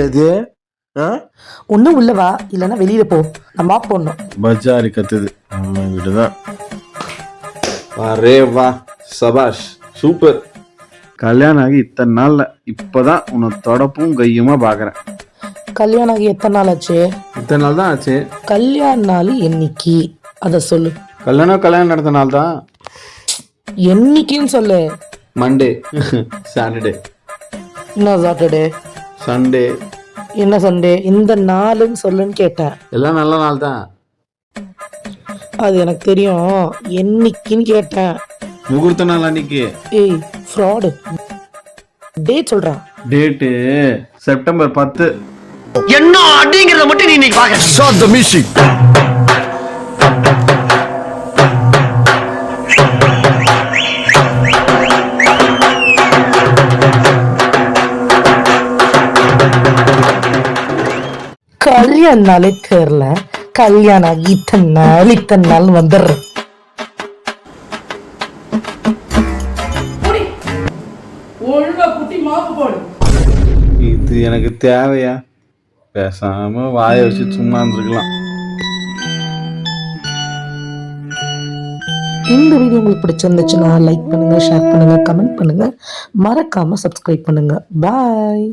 எது ஒன்னும் உள்ள வா, இல்லைன்னா வெளியில போ. நம்ம போடணும். பஜாரி கத்துது நம்ம வீடுதான். அரே வா, சபாஷ், சூப்பர். கல்யாணம் ஆகி இத்தனை நாள்ல இப்பதான் உன்னை தொடப்பும் கையுமா பாக்குறேன். கல்யாணம் ஆகி எத்தனை நாள் ஆச்சு? இத்தனை நாள் தான் ஆச்சு. கல்யாண நாள் என்னைக்கு அத சொல்லு. கல்யாணம் நடந்த நாள் தான். என்னைக்குன்னு சொல்லு. மண்டே, சாட்டர்டே, என்ன சாட்டர்டே, சண்டே, என்ன சண்டே, இந்த நாளுன்னு சொல்லுன்னு கேட்டேன். எல்லாம் நல்ல நாள் தான். அது எனக்கு தெரியும், என்னைக்குன்னு கேட்டேன். முகூர்த்த நாள் அன்னைக்கு. ஏய் ஃப்ராடு, டேட் சொல்றான். Date September 10. என்ன அப்படிங்கறத மட்டும் நீ இன்னைக்கு பாக்க. Start the music. கல்யாண நாளே தெரியல, கல்யாணம் ஆகி இத்தனை நாள் வந்துடுறேன். இது எனக்கு தேவையா? பேசாம வாயை வச்சு சும்மா இருந்திருக்கலாம். இந்த வீடியோ உங்களுக்கு பிடிச்சிருந்துச்சுன்னா லைக் பண்ணுங்க, ஷேர் பண்ணுங்க, கமெண்ட் பண்ணுங்க, மறக்காம சப்ஸ்கிரைப் பண்ணுங்க. பாய்.